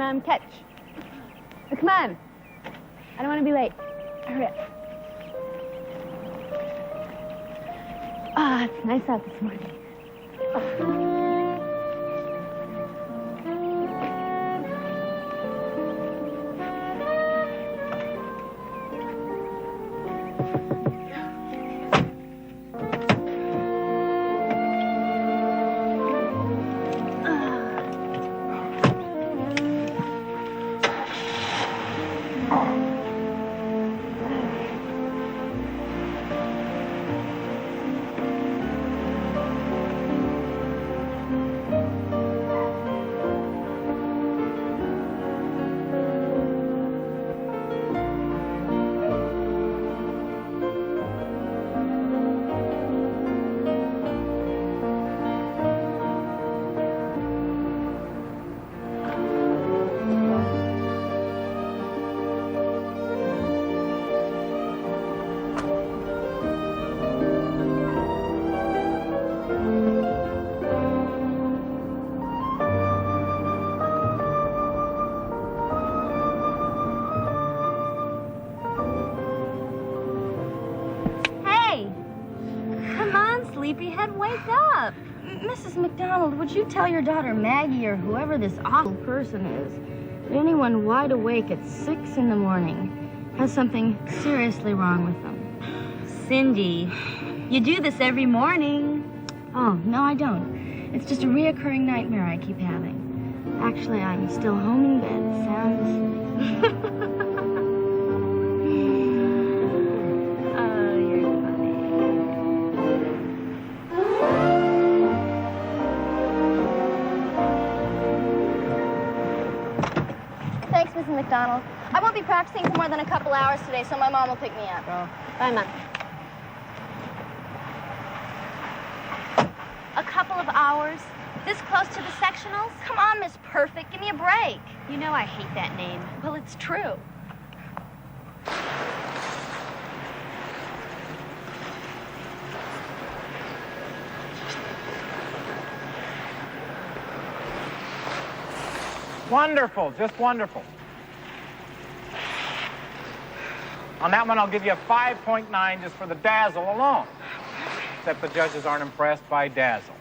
Ma'am. Catch. Oh, come on. I don't want to be late. Hurry up. Ah, it's nice out this morning. Oh. Sleepyhead, wake up. Mrs. McDonald, would you tell your daughter Maggie or whoever this awful person is that anyone wide awake at 6 in the morning has something seriously wrong with them? Cindy, you do this every morning. Oh, no, I don't. It's just a reoccurring nightmare I keep having. Actually, I'm still home in bed. Sounds... Mrs. McDonald. I won't be practicing for more than a couple hours today, so my mom will pick me up. Oh. Bye, Mom. A couple of hours? This close to the sectionals? Come on, Miss Perfect. Give me a break. You know I hate that name. Well, it's true. Wonderful, just wonderful. On that one, I'll give you a 5.9 just for the dazzle alone. Except the judges aren't impressed by dazzle.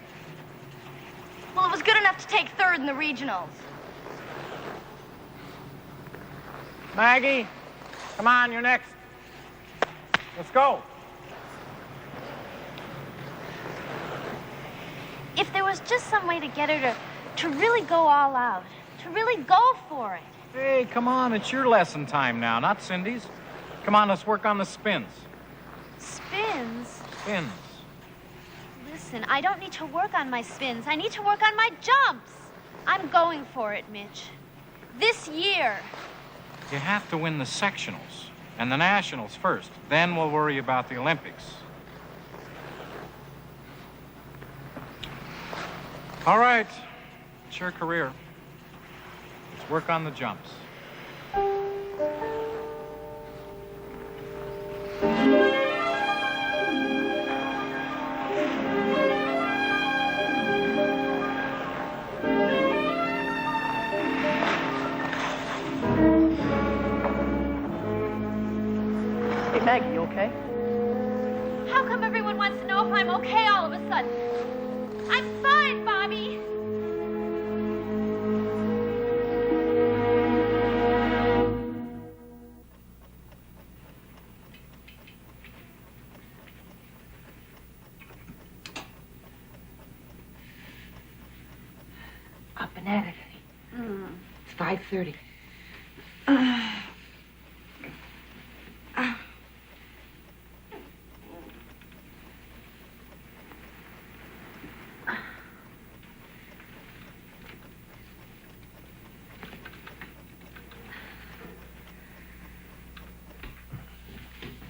Well, it was good enough to take third in the regionals. Maggie, come on, you're next. Let's go. If there was just some way to get her to really go all out, to really go for it. Hey, come on, it's your lesson time now, not Cindy's. Come on, let's work on the spins. Spins? Spins. Listen, I don't need to work on my spins. I need to work on my jumps. I'm going for it, Mitch. This year. You have to win the sectionals and the nationals first. Then we'll worry about the Olympics. All right. It's your career. Let's work on the jumps. Hey, Maggie, you okay? How come everyone wants to know if I'm okay all of a sudden? I'm fine, Bobby. Up and at it. It's 5:30.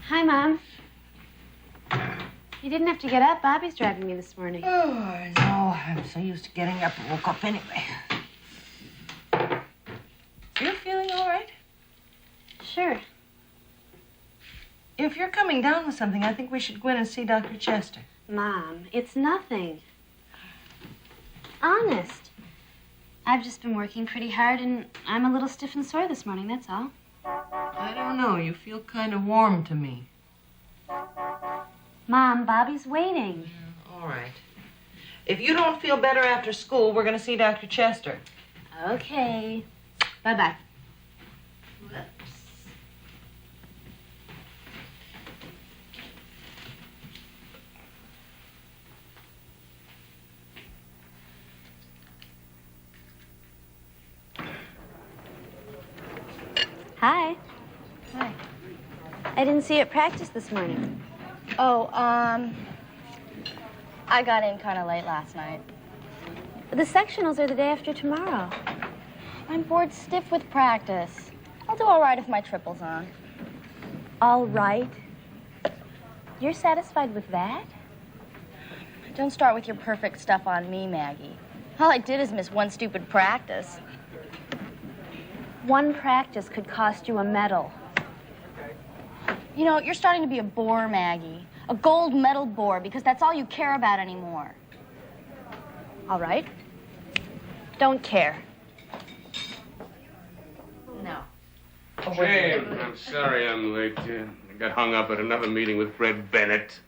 Hi, Mom. You didn't have to get up. Bobby's driving me this morning. Oh, I know. I'm so used to getting up and woke up anyway. You're feeling all right? Sure. If you're coming down with something, I think we should go in and see Dr. Chester. Mom, it's nothing. Honest. I've just been working pretty hard, and I'm a little stiff and sore this morning, that's all. I don't know. You feel kind of warm to me. Mom, Bobby's waiting. All right. If you don't feel better after school, we're going to see Dr. Chester. Okay. Bye-bye. Hi. Hi. I didn't see you at practice this morning. Oh, I got in kind of late last night. The sectionals are the day after tomorrow. I'm bored stiff with practice. I'll do all right if my triple's on. All right. You're satisfied with that? Don't start with your perfect stuff on me, Maggie. All I did is miss one stupid practice. One practice could cost you a medal. You know, you're starting to be a bore, Maggie. A gold medal bore, because that's all you care about anymore. All right. Don't care. No. Jane, I'm sorry I'm late. I got hung up at another meeting with Fred Bennett.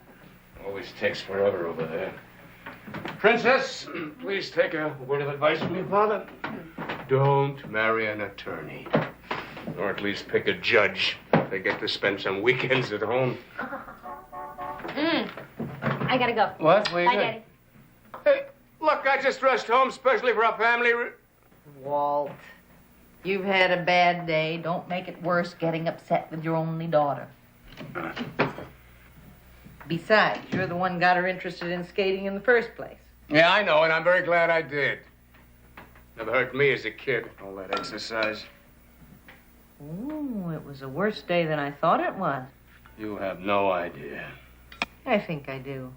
Always takes forever over there. Princess, please take a word of advice from your father. Don't marry an attorney. Or at least pick a judge. They get to spend some weekends at home. I gotta go. What? Where you Bye, going? Daddy. Hey, look, I just rushed home specially for our family. Walt, you've had a bad day. Don't make it worse getting upset with your only daughter. Besides, you're the one got her interested in skating in the first place. Yeah, I know, and I'm very glad I did. Never hurt me as a kid, all that exercise. Ooh, it was a worse day than I thought it was. You have no idea. I think I do.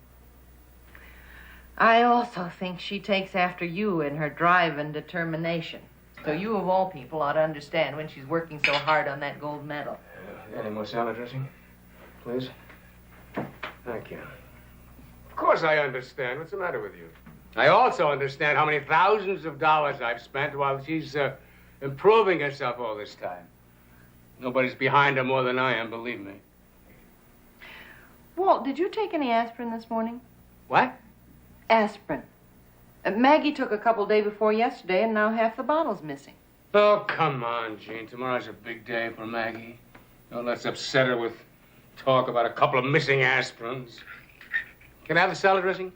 I also think she takes after you in her drive and determination. So you, of all people, ought to understand when she's working so hard on that gold medal. Any more salad dressing? Please? Thank you. Of course I understand. What's the matter with you? I also understand how many thousands of dollars I've spent while she's improving herself all this time. Nobody's behind her more than I am, believe me. Walt, did you take any aspirin this morning? What? Aspirin. Maggie took a couple day before yesterday, and now half the bottle's missing. Oh, come on, Gene. Tomorrow's a big day for Maggie. Don't let's upset her with talk about a couple of missing aspirins. Can I have the salad dressing?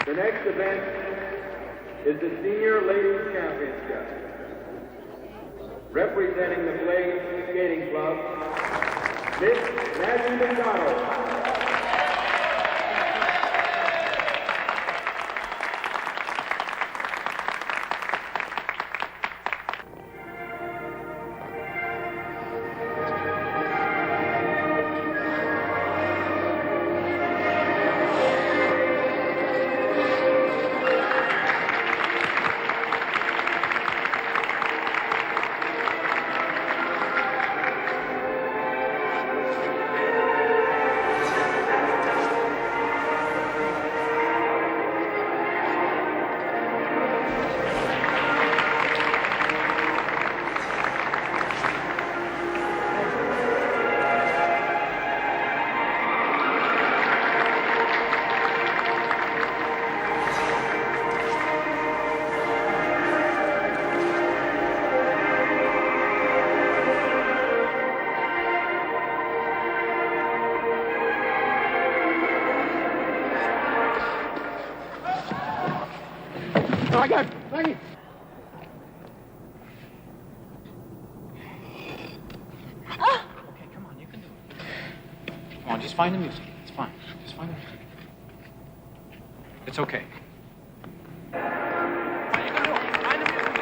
The next event is the Senior Ladies Championship. Representing the Blaze Skating Club, Miss Maggie McDonald. Oh, I got it. Maggie. Okay, come on, you can do it. Come on, just find the music. It's fine. Just find the music. It's okay. You can do it. Find the music.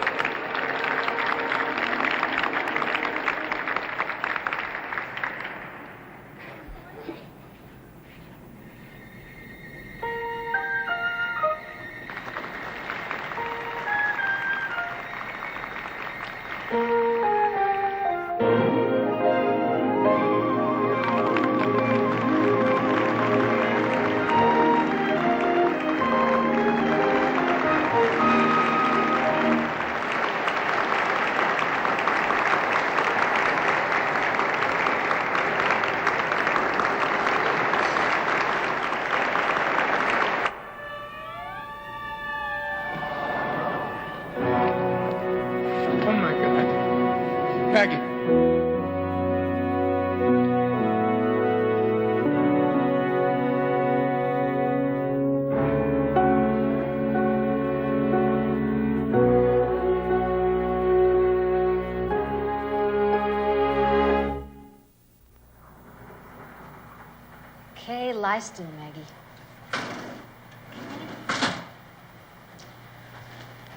Okay, lie still, Maggie.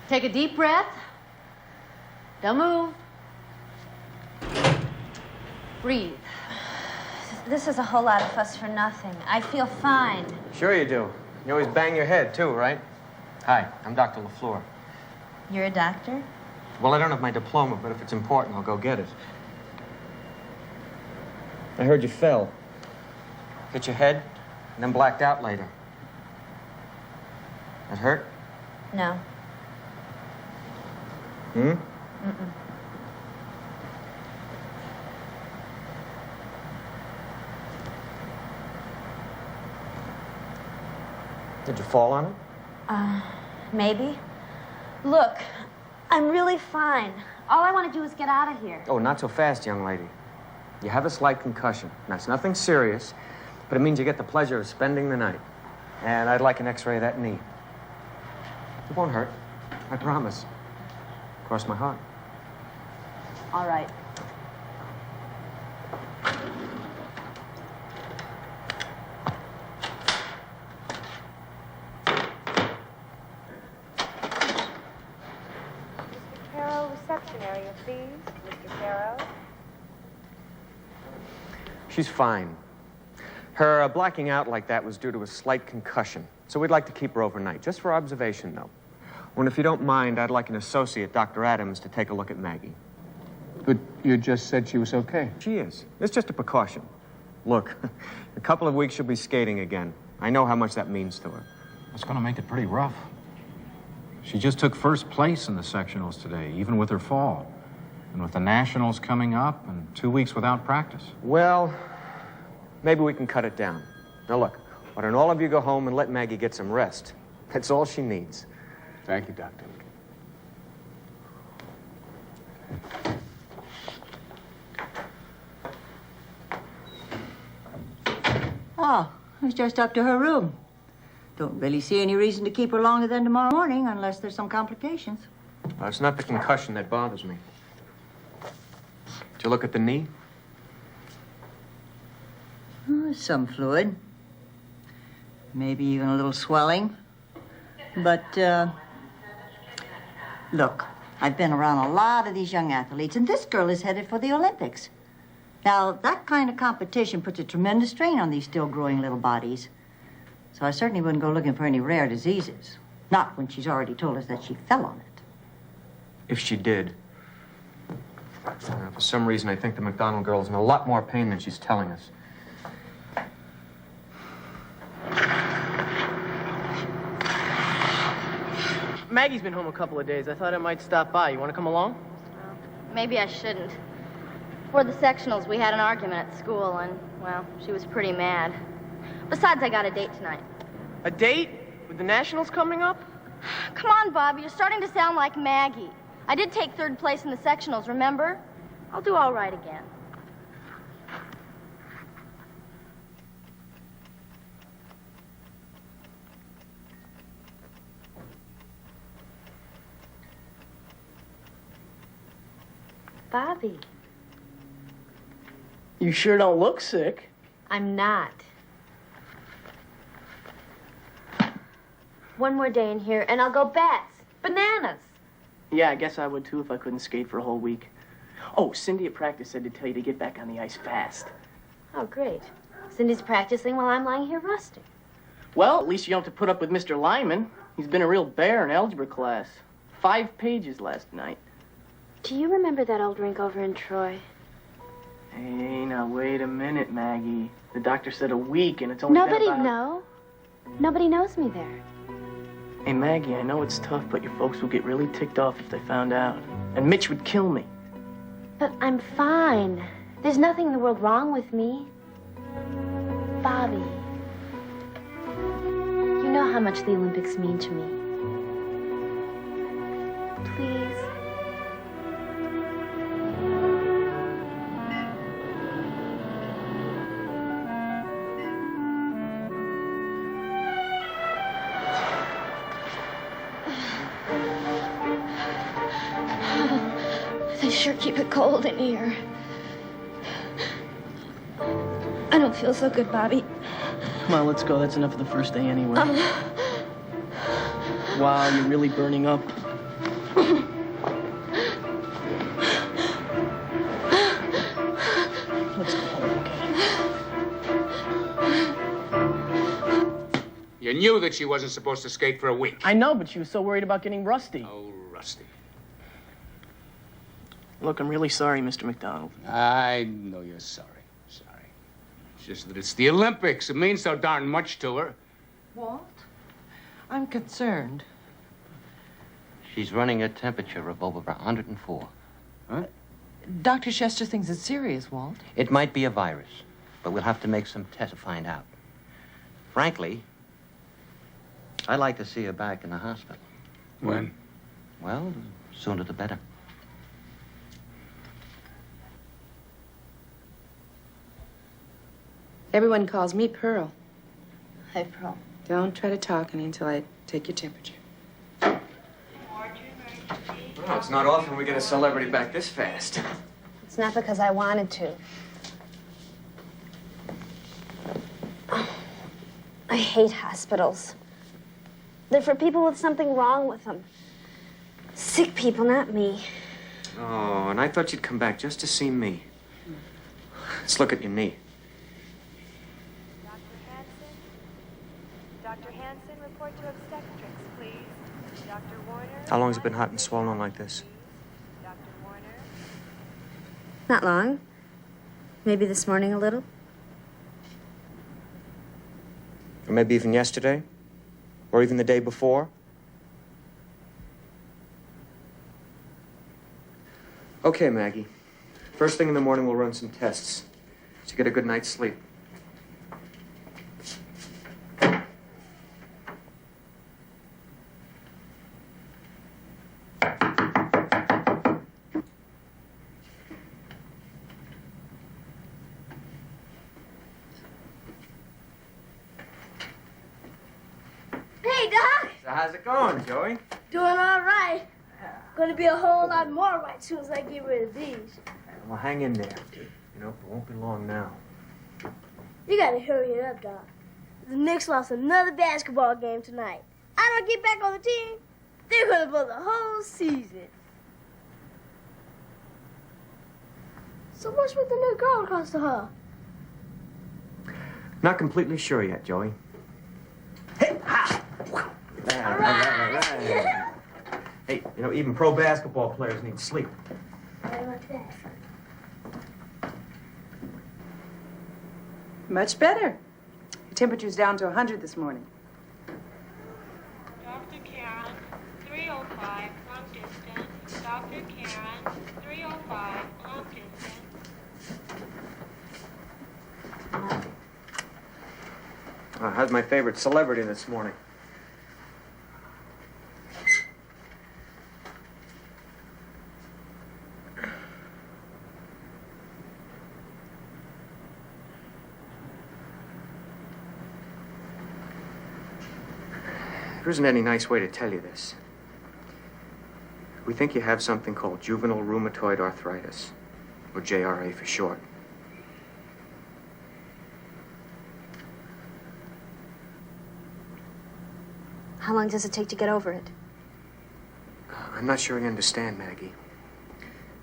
Take a deep breath. Don't move. Breathe. This is a whole lot of fuss for nothing. I feel fine. Sure you do. You always bang your head, too, right? Hi, I'm Dr. LaFleur. You're a doctor? Well, I don't have my diploma, but if it's important, I'll go get it. I heard you fell. Hit your head, and then blacked out later. That hurt? No. Hmm? Mm-mm. Did you fall on it? Maybe. Look, I'm really fine. All I want to do is get out of here. Oh, not so fast, young lady. You have a slight concussion. That's nothing serious, but it means you get the pleasure of spending the night. And I'd like an x-ray of that knee. It won't hurt. I promise. Cross my heart. All right. Reception area, please. Mr. Caro. She's fine. Her blacking out like that was due to a slight concussion. So we'd like to keep her overnight, just for observation, though. And if you don't mind, I'd like an associate, Dr. Adams, to take a look at Maggie. But you just said she was okay. She is. It's just a precaution. Look, in a couple of weeks she'll be skating again. I know how much that means to her. It's going to make it pretty rough. She just took first place in the sectionals today, even with her fall. And with the nationals coming up and 2 weeks without practice. Well, maybe we can cut it down. Now look, why don't all of you go home and let Maggie get some rest? That's all she needs. Thank you, Doctor. Oh, I was just up to her room. Don't really see any reason to keep her longer than tomorrow morning unless there's some complications. Well, it's not the concussion that bothers me. Did you look at the knee? Oh, some fluid. Maybe even a little swelling. But, look, I've been around a lot of these young athletes, and this girl is headed for the Olympics. Now, that kind of competition puts a tremendous strain on these still growing little bodies. So I certainly wouldn't go looking for any rare diseases. Not when she's already told us that she fell on it. If she did. For some reason, I think the McDonald girl's in a lot more pain than she's telling us. Maggie's been home a couple of days. I thought I might stop by. You want to come along? Maybe I shouldn't. Before the sectionals, we had an argument at school, and, well, she was pretty mad. Besides, I got a date tonight. A date? With the nationals coming up? Come on, Bobby, you're starting to sound like Maggie. I did take third place in the sectionals, remember? I'll do all right again. Bobby. You sure don't look sick. I'm not. One more day in here, and I'll go bats. Bananas. Yeah, I guess I would too if I couldn't skate for a whole week. Oh, Cindy at practice said to tell you to get back on the ice fast. Oh, great. Cindy's practicing while I'm lying here rusting. Well, at least you don't have to put up with Mr. Lyman. He's been a real bear in algebra class. 5 pages last night. Do you remember that old rink over in Troy? Hey, now wait a minute, Maggie. The doctor said a week, and it's only been about... Nobody knows me there. Hey, Maggie, I know it's tough, but your folks would get really ticked off if they found out. And Mitch would kill me. But I'm fine. There's nothing in the world wrong with me. Bobby. You know how much the Olympics mean to me. Please. They sure keep it cold in here. I don't feel so good, Bobby. Come on, let's go. That's enough of the first day anyway. Wow, you're really burning up. Let's go home, okay? You knew that she wasn't supposed to skate for a week. I know, but she was so worried about getting rusty. Oh, Rusty. Look, I'm really sorry, Mr. McDonald. I know you're sorry. Sorry. It's just that it's the Olympics. It means so darn much to her. Walt, I'm concerned. She's running a temperature of over 104. Huh? Dr. Chester thinks it's serious, Walt. It might be a virus, but we'll have to make some tests to find out. Frankly, I'd like to see her back in the hospital. When? Well, the sooner the better. Everyone calls me Pearl. Hi, Pearl. Don't try to talk any until I take your temperature. Well, it's not often we get a celebrity back this fast. It's not because I wanted to. I hate hospitals. They're for people with something wrong with them. Sick people, not me. Oh, and I thought you'd come back just to see me. Let's look at your knee. Dr. Hansen, report to obstetrics, please. Dr. Warner. How long has it been hot and swollen like this? Dr. Warner. Not long. Maybe this morning a little. Or maybe even yesterday? Or even the day before? Okay, Maggie. First thing in the morning, we'll run some tests to get a good night's sleep. Hey, Doc! So how's it going, Joey? Doing all right. Gonna be a whole lot more right as soon as I get rid of these. Well, hang in there. You know, it won't be long now. You gotta hurry it up, Doc. The Knicks lost another basketball game tonight. I don't get back on the team, they're gonna blow the whole season. So what's with the new girl across the hall? Not completely sure yet, Joey. Hey, ha! All right. Hey, you know, even pro basketball players need sleep. How about that? Much better. Your temperature's down to 100 this morning. Dr. Karen, 305, long distance. Dr. Karen, 305, long distance. How's my favorite celebrity this morning? There isn't any nice way to tell you this. We think you have something called juvenile rheumatoid arthritis, or JRA for short. How long does it take to get over it? I'm not sure you understand, Maggie.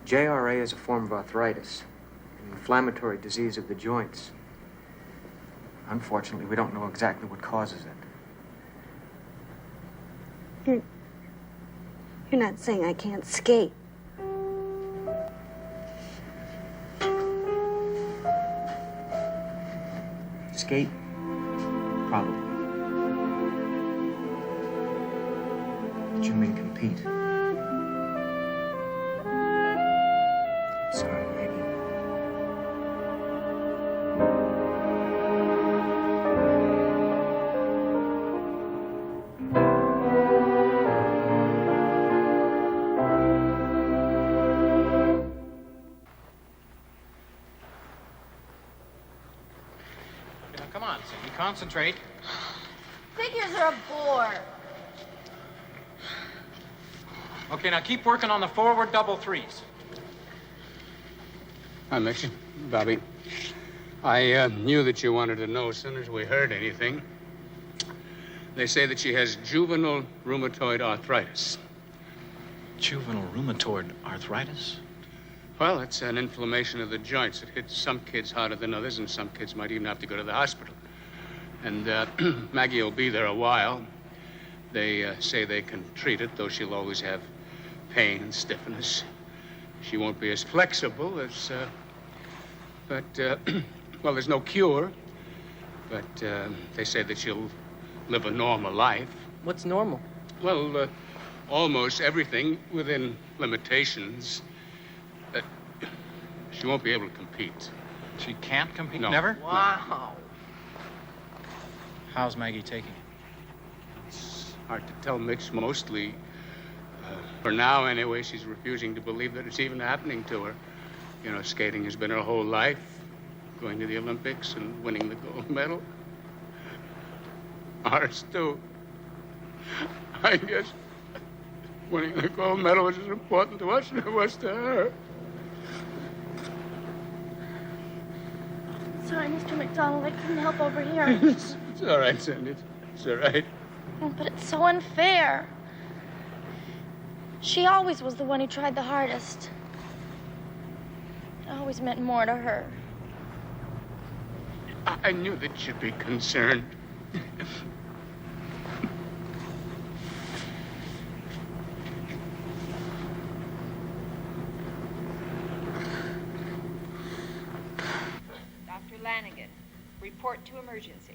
JRA is a form of arthritis, an inflammatory disease of the joints. Unfortunately, we don't know exactly what causes it. You're not saying I can't skate. Skate? Probably. But you mean compete? Sorry, Maggie. Now, come on, Cindy, concentrate. Figures are a bore. Okay, now keep working on the forward double threes. Hi, Mixie. Bobby. I knew that you wanted to know as soon as we heard anything. They say that she has juvenile rheumatoid arthritis. Juvenile rheumatoid arthritis? Well, it's an inflammation of the joints. It hits some kids harder than others, and some kids might even have to go to the hospital. And Maggie will be there a while. They say they can treat it, though she'll always have pain and stiffness. She won't be as flexible as... well, there's no cure. But they say that she'll live a normal life. What's normal? Well, almost everything within limitations. She won't be able to compete. She can't compete? No. Never? Wow. How's Maggie taking it? It's hard to tell, Mitch. Mostly, for now anyway, she's refusing to believe that it's even happening to her. You know, skating has been her whole life, going to the Olympics and winning the gold medal. Ours, too. I guess winning the gold medal was as important to us as it was to her. Sorry, Mr. McDonald, I couldn't help over here. It's all right, Sandy. It's all right. But it's so unfair. She always was the one who tried the hardest. It always meant more to her. I knew that you'd be concerned. Dr. Lanigan, report to emergency.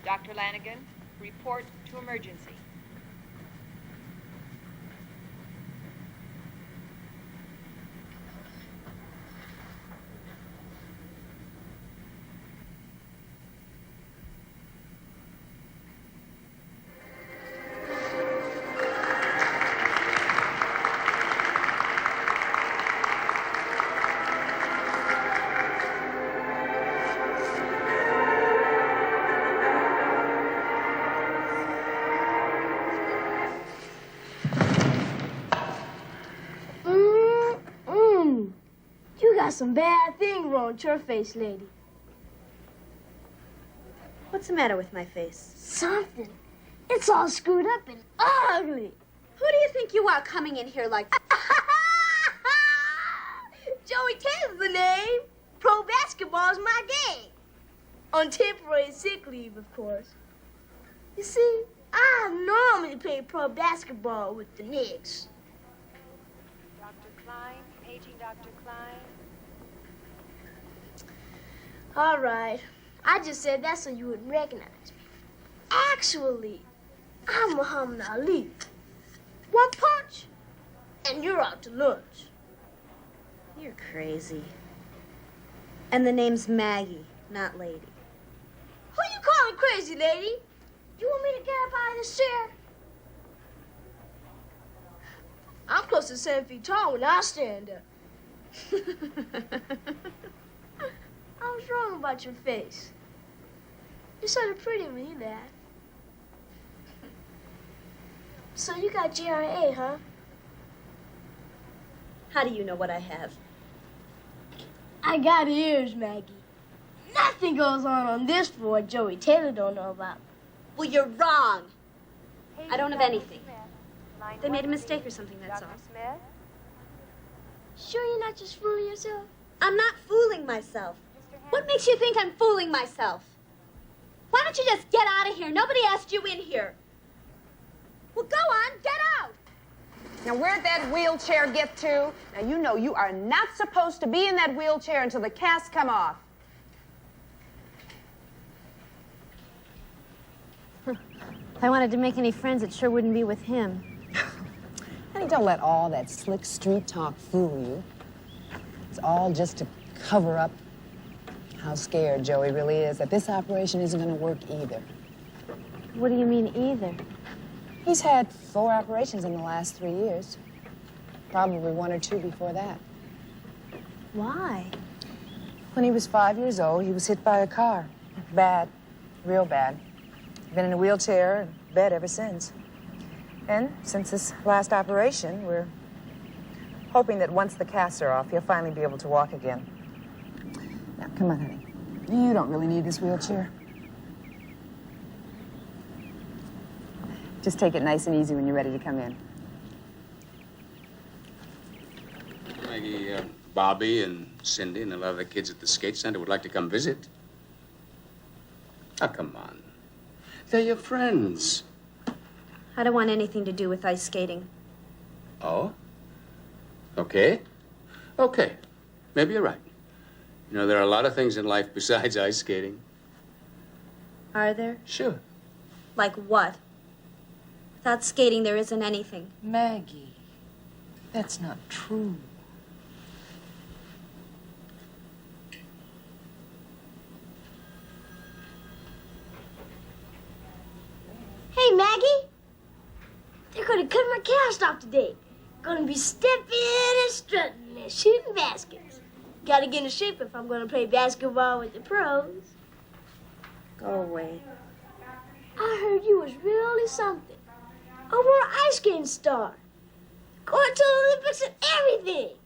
Dr. Lanigan, report to emergency. You got some bad thing wrong with your face, lady. What's the matter with my face? Something. It's all screwed up and ugly. Who do you think you are coming in here like... Joey Taylor's the name. Pro basketball's my game. On temporary sick leave, of course. You see, I normally play pro basketball with the Knicks. Dr. Klein, paging Dr. Klein. All right. I just said that so you would recognize me. Actually, I'm Muhammad Ali. One punch, and you're out to lunch. You're crazy. And the name's Maggie, not Lady. Who you calling crazy, lady? You want me to get up out of this chair? I'm close to 7 feet tall when I stand up. I was wrong about your face. You're sort of pretty when you laugh. So you got GRA, huh? How do you know what I have? I got ears, Maggie. Nothing goes on this floor Joey Taylor don't know about. Well, you're wrong. I don't have anything. They made a mistake or something, that's all. Sure you're not just fooling yourself? I'm not fooling myself. What makes you think I'm fooling myself? Why don't you just get out of here? Nobody asked you in here. Well, go on, get out. Now, where'd that wheelchair get to? Now, you know you are not supposed to be in that wheelchair until the casts come off. If I wanted to make any friends, it sure wouldn't be with him. Honey, don't let all that slick street talk fool you. It's all just to cover up how scared Joey really is that this operation isn't going to work either. What do you mean, either? He's had 4 operations in the last 3 years. Probably 1 or 2 before that. Why? When he was 5 years old, he was hit by a car. Bad, real bad. Been in a wheelchair and bed ever since. And since this last operation, we're hoping that once the casts are off, he'll finally be able to walk again. Now, come on, honey. You don't really need this wheelchair. Just take it nice and easy when you're ready to come in. Maggie, Bobby and Cindy and a lot of the kids at the skate center would like to come visit. Oh, come on. They're your friends. I don't want anything to do with ice skating. Oh? Okay. Okay. Maybe you're right. You know, there are a lot of things in life besides ice skating. Are there? Sure. Like what? Without skating, there isn't anything. Maggie, that's not true. Hey, Maggie. They're gonna cut my cast off today. Gonna be stepping and strutting and shooting baskets. Gotta get in shape if I'm gonna play basketball with the pros. Go away. I heard you was really something. A world ice skating star. Going to the Olympics and everything.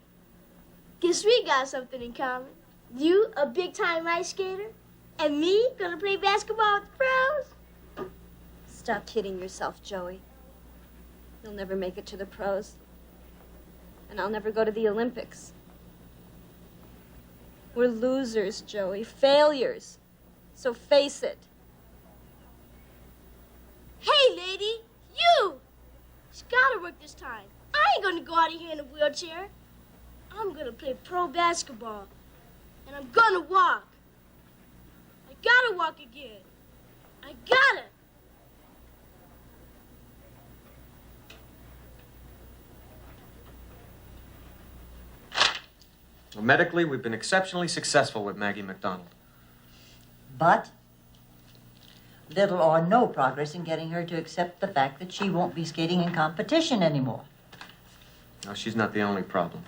Guess we got something in common. You, a big-time ice skater, and me, gonna play basketball with the pros? Stop kidding yourself, Joey. You'll never make it to the pros. And I'll never go to the Olympics. We're losers, Joey. Failures. So face it. Hey, lady, you! She's gotta work this time. I ain't gonna go out of here in a wheelchair. I'm gonna play pro basketball. And I'm gonna walk. I gotta walk again. I gotta. Well, medically, we've been exceptionally successful with Maggie McDonald. But little or no progress in getting her to accept the fact that she won't be skating in competition anymore. No, she's not the only problem.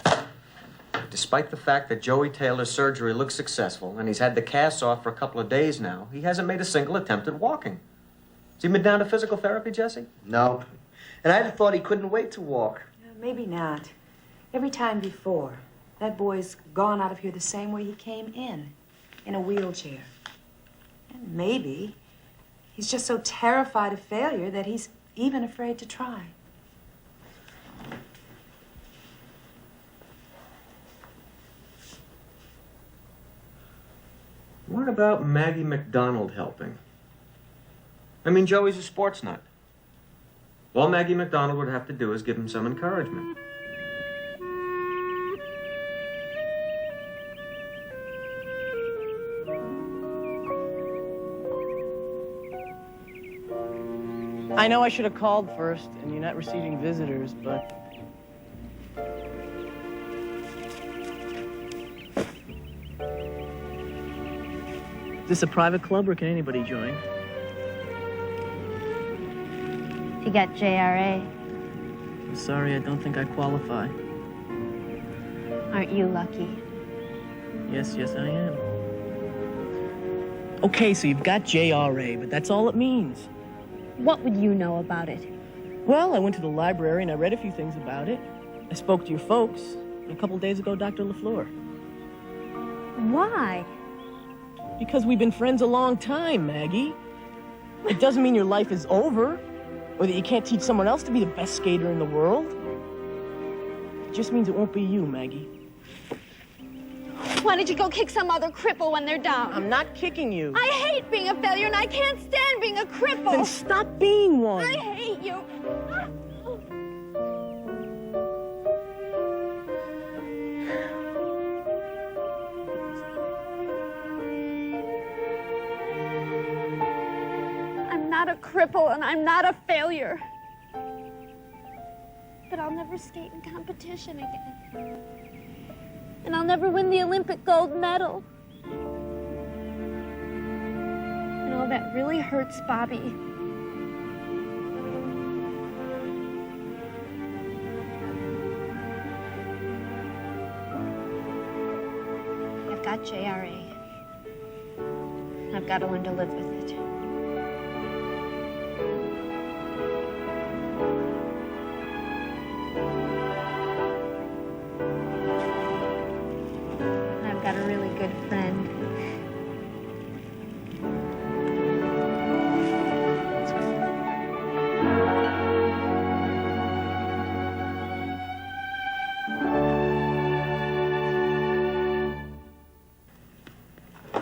Despite the fact that Joey Taylor's surgery looks successful and he's had the cast off for a couple of days now, he hasn't made a single attempt at walking. Has he been down to physical therapy, Jesse? No. And I'd have thought he couldn't wait to walk. Maybe not. Every time before, that boy's gone out of here the same way he came in a wheelchair. And maybe he's just so terrified of failure that he's even afraid to try. What about Maggie McDonald helping? I mean, Joey's a sports nut. All Maggie McDonald would have to do is give him some encouragement. I know I should have called first, and you're not receiving visitors, but... Is this a private club, or can anybody join? If you got JRA, I'm sorry, I don't think I qualify. aren't you lucky? Yes, I am. Okay, so you've got JRA, but that's all it means. What would you know about it? Well, I went to the library and I read a few things about it. I spoke to your folks, and a couple days ago, Dr. LaFleur. Why? Because we've been friends a long time, Maggie. It doesn't mean your life is over, or that you can't teach someone else to be the best skater in the world. It just means it won't be you, Maggie. Why don't you go kick some other cripple when they're down? I'm not kicking you. I hate being a failure, and I can't stand being a cripple. Then stop being one. I hate you. I'm not a cripple, and I'm not a failure. But I'll never skate in competition again. And I'll never win the Olympic gold medal. And all that really hurts Bobby. I've got JRA. I've got to learn to live with it. I've got a really good friend.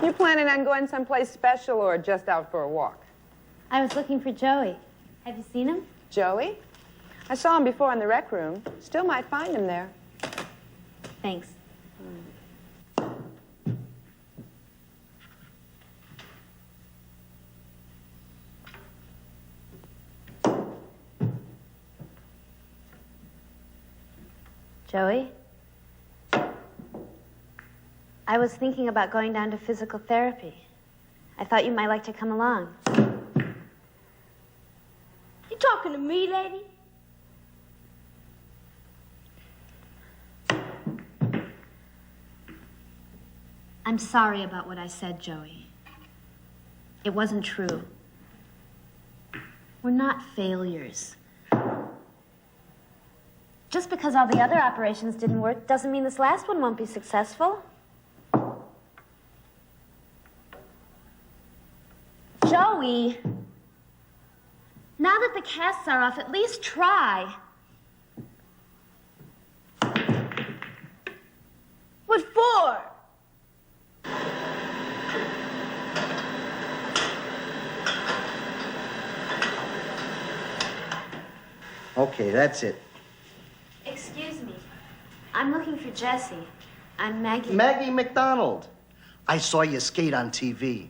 You planning on going someplace special or just out for a walk? I was looking for Joey. Have you seen him? Joey? I saw him before in the rec room. Still might find him there. Thanks. Joey? I was thinking about going down to physical therapy. I thought you might like to come along. You talking to me, lady? I'm sorry about what I said, Joey. It wasn't true. We're not failures. Just because all the other operations didn't work doesn't mean this last one won't be successful. Joey, now that the casts are off, at least try. What for? Okay, that's it. Excuse me. I'm looking for Jessie. I'm Maggie. Maggie McDonald. I saw you skate on TV.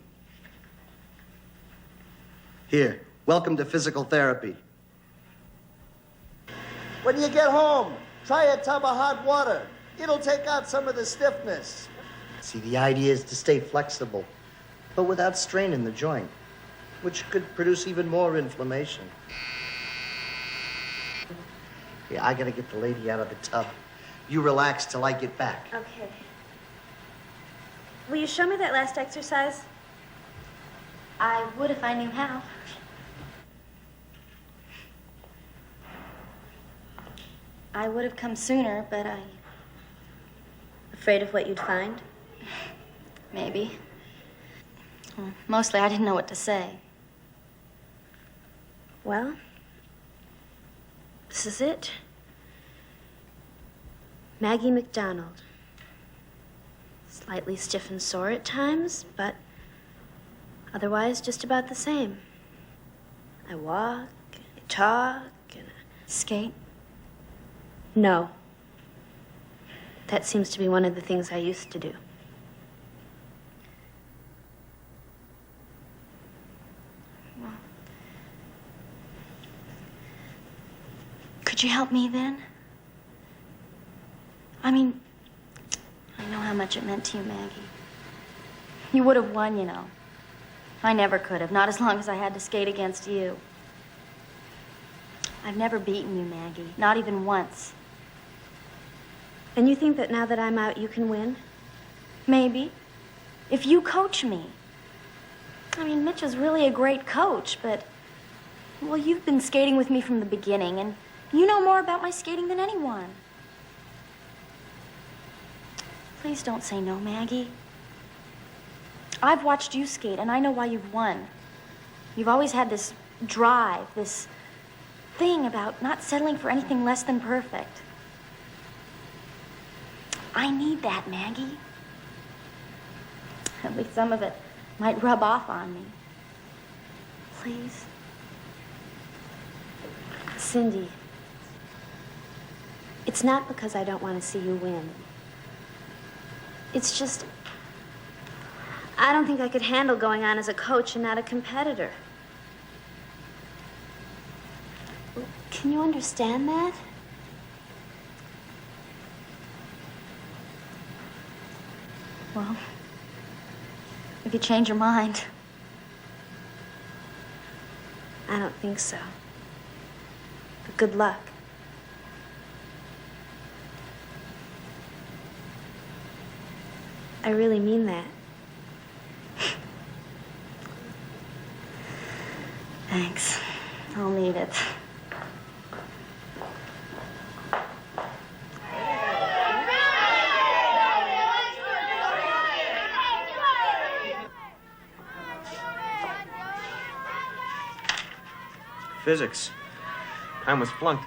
Here, welcome to physical therapy. When you get home, try a tub of hot water. It'll take out some of the stiffness. See, the idea is to stay flexible, but without straining the joint, which could produce even more inflammation. Yeah, I gotta get the lady out of the tub. You relax till I get back. Okay. Will you show me that last exercise? I would if I knew how. I would have come sooner, but I'm afraid of what you'd find. Maybe. Well, mostly I didn't know what to say. Well, this is it. Maggie McDonald. Slightly stiff and sore at times, but otherwise just about the same. I walk, I talk, and I skate. No. That seems to be one of the things I used to do. Well, could you help me then? I mean, I know how much it meant to you, Maggie. You would have won, you know. I never could have, not as long as I had to skate against you. I've never beaten you, Maggie, not even once. And you think that now that I'm out, you can win? Maybe. If you coach me. I mean, Mitch is really a great coach, but, well, you've been skating with me from the beginning, and you know more about my skating than anyone. Please don't say no, Maggie. I've watched you skate, and I know why you've won. You've always had this drive, this thing about not settling for anything less than perfect. I need that, Maggie. At least some of it might rub off on me. Please. Cindy, it's not because I don't want to see you win. It's just, I don't think I could handle going on as a coach and not a competitor. Can you understand that? Well, if you change your mind. I don't think so. But good luck. I really mean that. Thanks. I'll need it. Physics. I was flunked.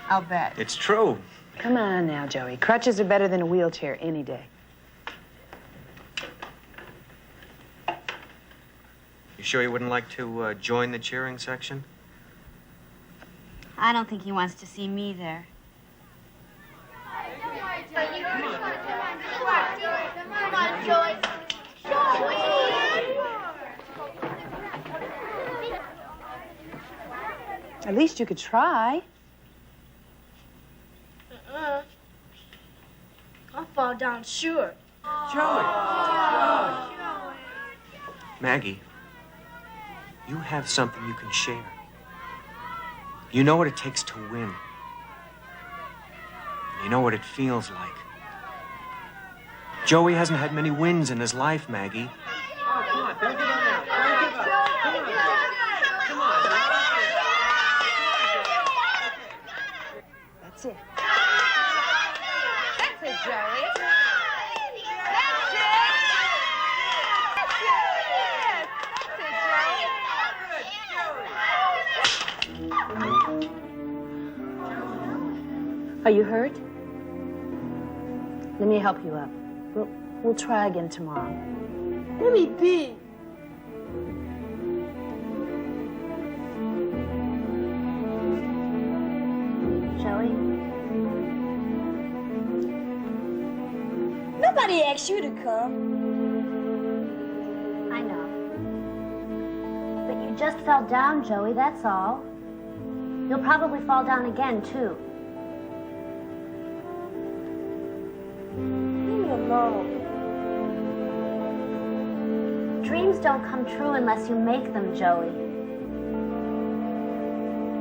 I'll bet. It's true. Come on now, Joey. Crutches are better than a wheelchair any day. sure he wouldn't like to join the cheering section? I don't think he wants to see me there. Come on, Joyce. At least you could try. I'll fall down sure. Maggie, you have something you can share. You know what it takes to win. You know what it feels like. Joey hasn't had many wins in his life, Maggie. That's it. That's it, Joey. Are you hurt? Let me help you up. We'll try again tomorrow. Let me be. Joey? Nobody asked you to come. I know. But you just fell down, Joey, that's all. You'll probably fall down again, too. Leave me alone. Dreams don't come true unless you make them, Joey.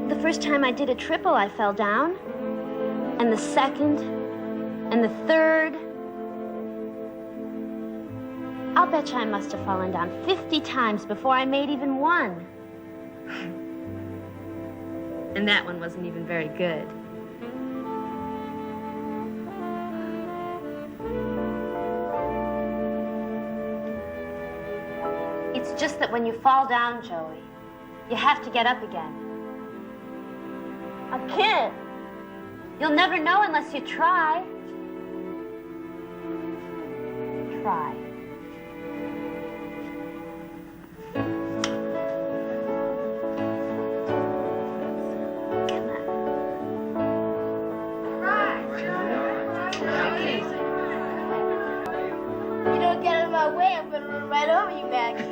The first time I did a triple, I fell down. And the second, and the third. I'll bet you I must have fallen down 50 times before I made even one. And that one wasn't even very good. It's just that when you fall down, Joey, you have to get up again. I can't. You'll never know unless you try. Try. You don't get out of my way, I'm gonna run right over you, Maggie.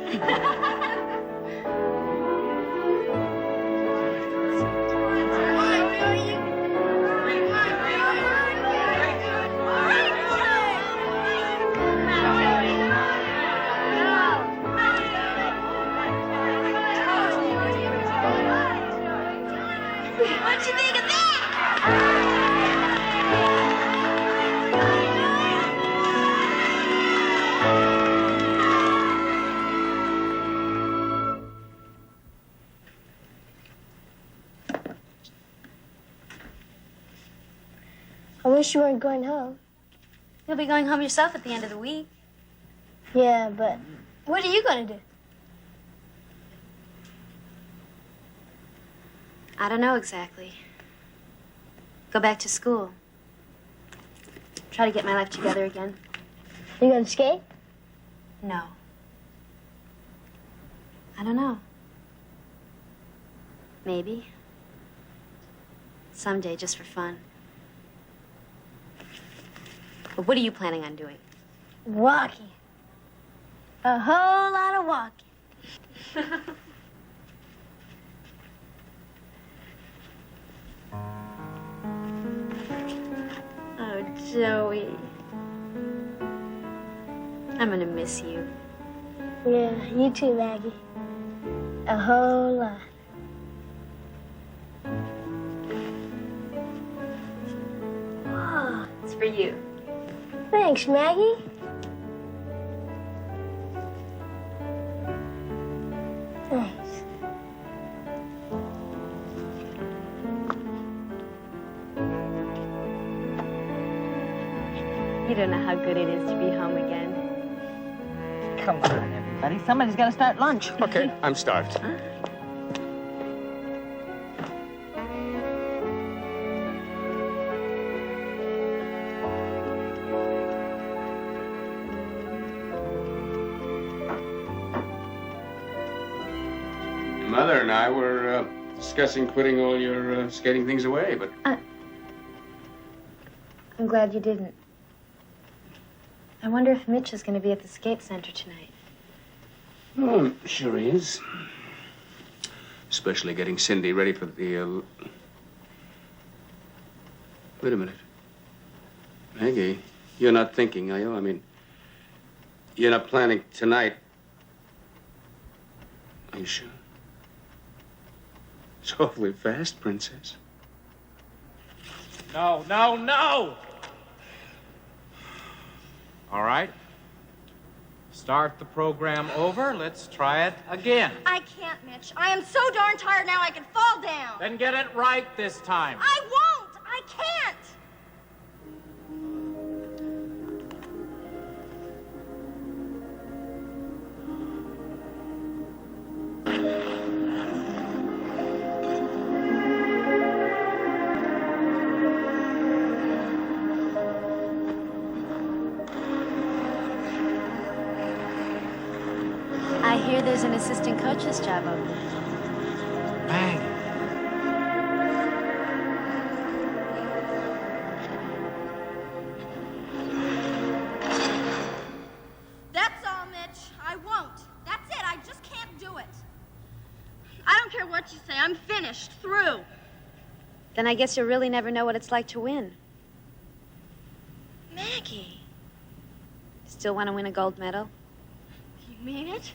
What you think of I wish you weren't going home. You'll be going home yourself at the end of the week. Yeah, but what are you going to do? I don't know exactly. Go back to school. Try to get my life together again. You going to skate? No. I don't know. Maybe. Someday, just for fun. But what are you planning on doing? Walking. A whole lot of walking. Oh, Joey. I'm gonna miss you. Yeah, you too, Maggie. A whole lot. Oh, it's for you. Thanks, Maggie. Thanks. You don't know how good it is to be home again. Come on, everybody. Somebody's got to start lunch. Okay, I'm starved. Mother and I were discussing putting all your skating things away, but... I'm glad you didn't. I wonder if Mitch is going to be at the skate center tonight. Oh, I'm sure he is. Especially getting Cindy ready for the... Wait a minute. Maggie, you're not thinking, are you? I mean, you're not planning tonight. Are you sure? It's awfully fast, Princess. No, no, no! All right. Start the program over. Let's try it again. I can't, Mitch. I am so darn tired now I could fall down. Then get it right this time. I won't. I can't. I hear there's an assistant coach's job open. Maggie. That's all, Mitch. I won't. That's it. I just can't do it. I don't care what you say. I'm finished. Through. Then I guess you'll really never know what it's like to win. Maggie. Still want to win a gold medal? You mean it?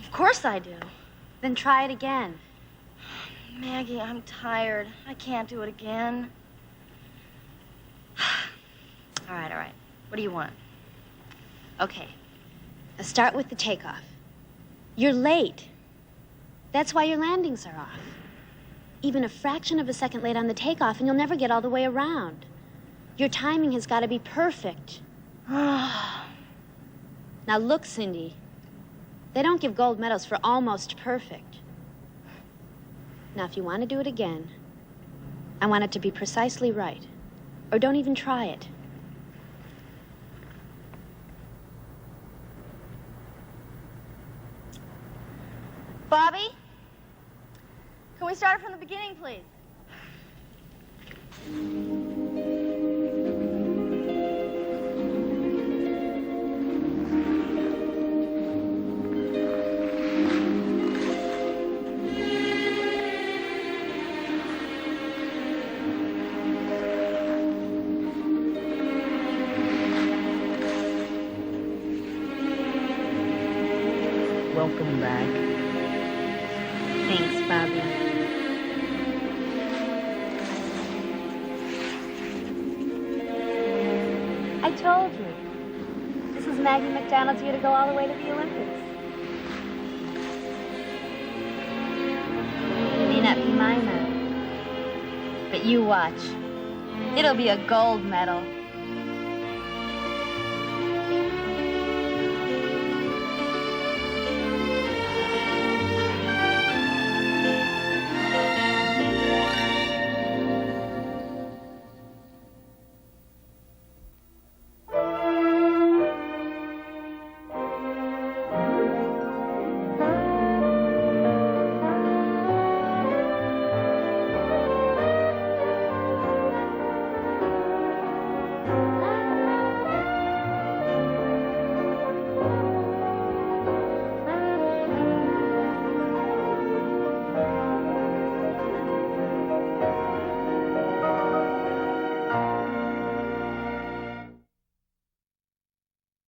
Of course I do. Then try it again. Maggie, I'm tired. I can't do it again. All right. What do you want? Okay. Now start with the takeoff. You're late. That's why your landings are off. Even a fraction of a second late on the takeoff and you'll never get all the way around. Your timing has got to be perfect. Now look, Cindy. They don't give gold medals for almost perfect. Now, if you want to do it again, I want it to be precisely right. Or don't even try it. Bobby? Can we start from the beginning, please? Welcome back. Thanks, Bobby. I told you. This is Maggie McDonald's year to go all the way to the Olympics. It may not be my medal, but you watch. It'll be a gold medal.